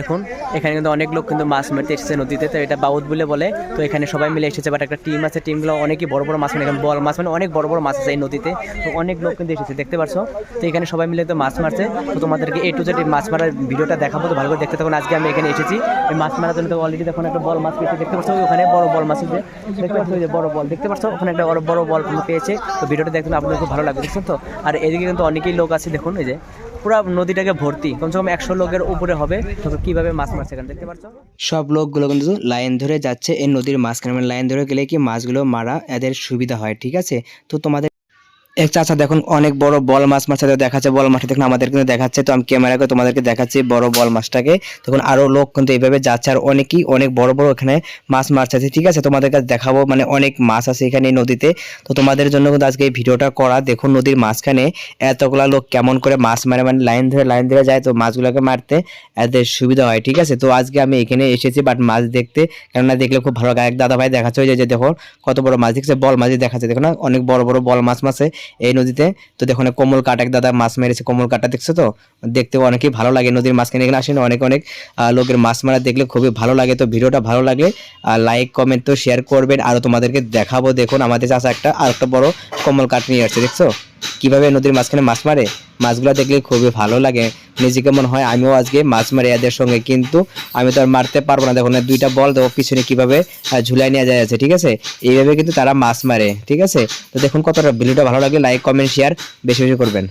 দেখুন এখানে কিন্তু অনেক লোক কিন্তু মাছ মারতে এসেছে নদীতে, তো এটা বাউদ বলে। তো এখানে সবাই মিলে এসেছে, বাট একটা টিম আছে, টিমগুলো অনেকই বড় বড় মাছ মানে এখানে বল মাছ মানে অনেক বড় বড় মাছ আছে এই নদীতে। তো অনেক লোক কিন্তু এসেছে, দেখতে পারছো। তো এখানে সবাই মিলে তো মাছ মারছে। তো তোমাদেরকে A to Z মাছ মারার ভিডিওটা দেখাবো, তো ভালো করে দেখতে থাকুন। আজকে আমি এখানে এসেছি এই মাছ মারার জন্য। তো অলরেডি দেখুন একটা বল মাছ পেয়েছে, দেখতে পাচ্ছ ওখানে বড় বল মাছ আছে, দেখতে পাচ্ছ ওই যে বড় বল, দেখতে পাচ্ছ ওখানে একটা বড় বল পেয়েছে। তো ভিডিওটা দেখতে আপনাদের খুব ভালো লাগবে, দেখছেন তো। আর এদিকে কিন্তু অনেকেই লোক আছে, দেখুন এই যে পুরা নদীটাকে ভর্তি, কমসে কম 100 লোকের উপরে হবে। তো কিভাবে মাছ মারছে এখানে দেখতে পাচ্ছ। সব লোকগুলো কিন্তু লাইন ধরে যাচ্ছে এই নদীর মাঝখানে, মানে লাইন ধরে গেলে কি মাছগুলো মারা এদের সুবিধা হয়, ঠিক আছে। তো তোমাদের এক চাচা দেখুন অনেক বড় বল মাছ মাছটা দেখাচ্ছে, বল মাছটা দেখুন আমাদের কিন্তু দেখাচ্ছে। তো আমি ক্যামেরা করে তোমাদেরকে দেখাচ্ছি বড় বল মাছটাকে। তখন আরো লোক কিন্তু এইভাবে যাচ্ছে, আর অনেকেই অনেক বড় বড় এখানে মাছ মারছে, ঠিক আছে। তোমাদের কাছে দেখাবো, মানে অনেক মাছ আছে এখানে নদীতে। তো তোমাদের জন্য কিন্তু আজকে এই ভিডিওটা করা। দেখুন নদীর মাঝখানে এতগুলা লোক কেমন করে মাছ মারে, মানে লাইন ধরে যায়, তো মাছগুলোকে মারতে এদের সুবিধা হয়, ঠিক আছে। তো আজকে আমি এখানে এসেছি বাট মাছ দেখতে, কেননা দেখলে খুব ভালো লাগে। এক দাদা ভাই দেখাচ্ছে ওই যে দেখো কত বড় মাছ দেখছে, বল মাছ দেখাচ্ছে, দেখো না অনেক বড় বড় বল মাছ মাছে এই নদীতে। তো দেখুন কমল কাট এক দাদা মাছ মেরেছে, কমল কাটা দেখছো তো, দেখতে অনেকই ভালো লাগে। নদীর মাঝখানে এখানে আসেন অনেক অনেক লোকের মাছ মারা দেখলে খুবই ভালো লাগে। তো ভিডিওটা ভালো লাগে লাইক কমেন্ট তো শেয়ার করবেন। আর তোমাদেরকে দেখাবো, দেখুন আমাদের চাষা আরেকটা বড় কমল কাট নিয়ে আসছে, দেখছো কিভাবে নদীর মাঝখানে মাছ মারে। মাছগুলো দেখলে খুবই ভালো লাগে, নিজেকে মনে হয় আমিও আজকে মাছ মারি এদের সঙ্গে, কিন্তু আমি তো আর মারতে পারবো না। দেখুন দুইটা বল দেখো পিছনে কিভাবে ঝুলাই নিয়ে যায় আছে, ঠিক আছে। এইভাবে কিন্তু তারা মাছ মারে, ঠিক আছে। তো দেখুন কতটা ভিডিওটা ভালো লাগে, লাইক কমেন্ট শেয়ার বেশি বেশি করবেন।